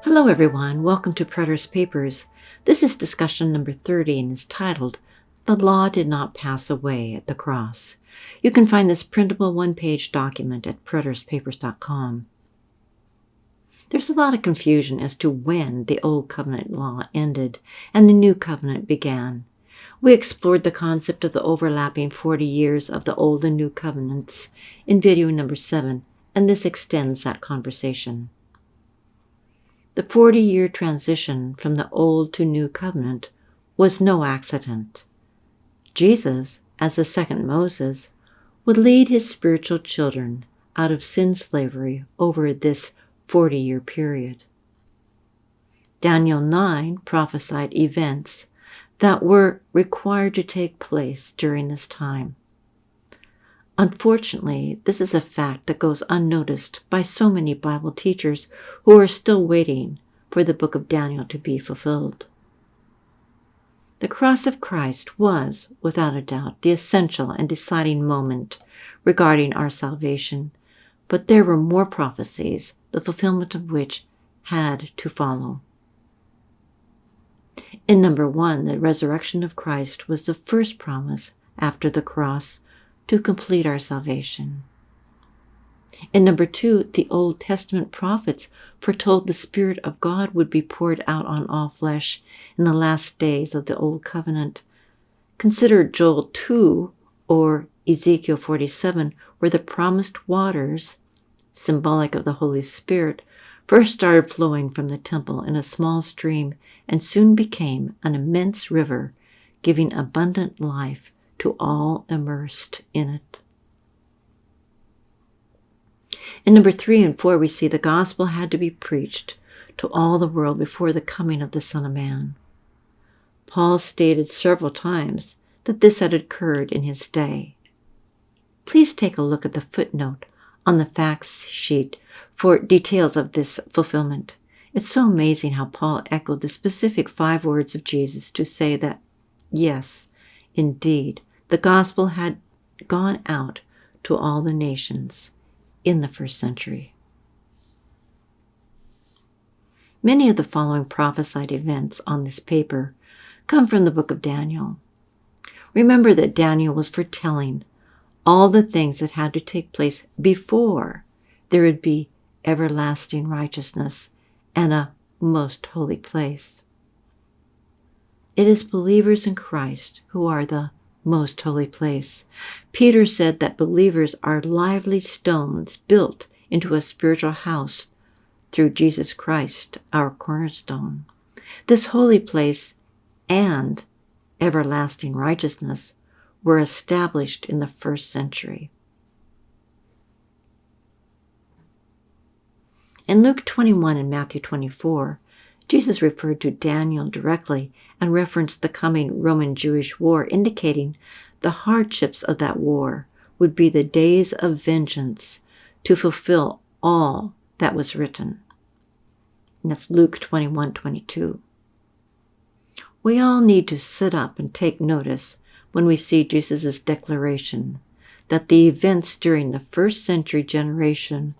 Hello everyone, welcome to Preterist Papers. This is discussion number 30 and is titled, The Law Did Not Pass Away at the Cross. You can find this printable one-page document at preteristpapers.com. There's a lot of confusion as to when the Old Covenant law ended and the New Covenant began. We explored the concept of the overlapping 40 years of the Old and New Covenants in video number 7, and this extends that conversation. The 40-year transition from the Old to New Covenant was no accident. Jesus, as the second Moses, would lead his spiritual children out of sin slavery over this 40-year period. Daniel 9 prophesied events that were required to take place during this time. Unfortunately, this is a fact that goes unnoticed by so many Bible teachers who are still waiting for the book of Daniel to be fulfilled. The cross of Christ was, without a doubt, the essential and deciding moment regarding our salvation, but there were more prophecies, the fulfillment of which had to follow. In number 1, the resurrection of Christ was the first promise after the cross to complete our salvation. In number 2, the Old Testament prophets foretold the Spirit of God would be poured out on all flesh in the last days of the Old Covenant. Consider Joel 2 or Ezekiel 47, where the promised waters, symbolic of the Holy Spirit, first started flowing from the temple in a small stream and soon became an immense river, giving abundant life to all immersed in it. In number 3 and 4, we see the gospel had to be preached to all the world before the coming of the Son of Man. Paul stated several times that this had occurred in his day. Please take a look at the footnote on the facts sheet for details of this fulfillment. It's so amazing how Paul echoed the specific 5 words of Jesus to say that, yes, indeed, the gospel had gone out to all the nations in the first century. Many of the following prophesied events on this paper come from the book of Daniel. Remember that Daniel was foretelling all the things that had to take place before there would be everlasting righteousness and a most holy place. It is believers in Christ who are the most holy place. Peter said that believers are lively stones built into a spiritual house through Jesus Christ, our cornerstone. This holy place and everlasting righteousness were established in the first century. In Luke 21 and Matthew 24, Jesus referred to Daniel directly and referenced the coming Roman-Jewish war, indicating the hardships of that war would be the days of vengeance to fulfill all that was written. And that's Luke 21:22. We all need to sit up and take notice when we see Jesus' declaration that the events during the first century generation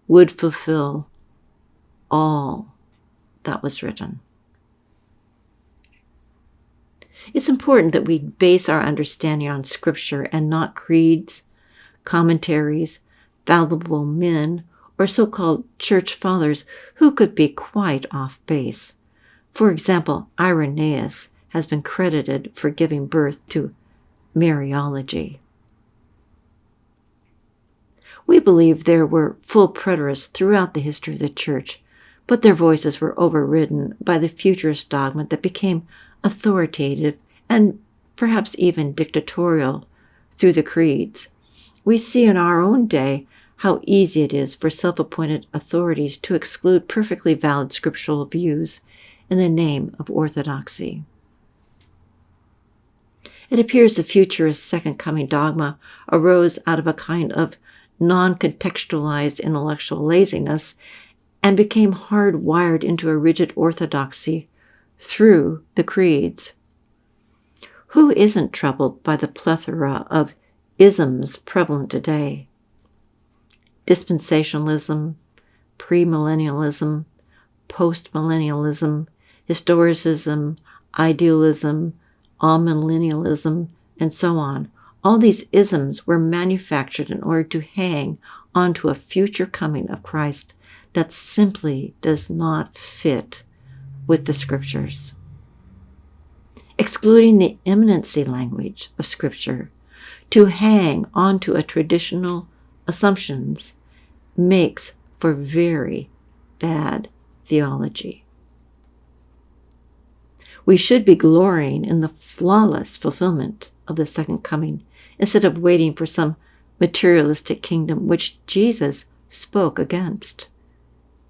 would fulfill all that was written. It's important that we base our understanding on Scripture and not creeds, commentaries, fallible men, or so-called church fathers who could be quite off base. For example, Irenaeus has been credited for giving birth to Mariology. We believe there were full preterists throughout the history of the church, but their voices were overridden by the futurist dogma that became authoritative and perhaps even dictatorial through the creeds. We see in our own day how easy it is for self-appointed authorities to exclude perfectly valid scriptural views in the name of orthodoxy. It appears the futurist second coming dogma arose out of a kind of non-contextualized intellectual laziness and became hardwired into a rigid orthodoxy through the creeds. Who isn't troubled by the plethora of isms prevalent today? Dispensationalism, premillennialism, postmillennialism, historicism, idealism, amillennialism, and so on. All these isms were manufactured in order to hang onto a future coming of Christ that simply does not fit with the Scriptures. Excluding the imminency language of Scripture to hang onto a traditional assumptions makes for very bad theology. We should be glorying in the flawless fulfillment of the second coming instead of waiting for some materialistic kingdom which Jesus spoke against.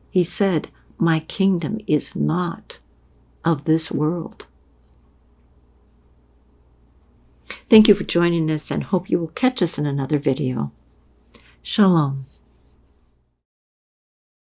He said, "My kingdom is not of this world." Thank you for joining us and hope you will catch us in another video. Shalom.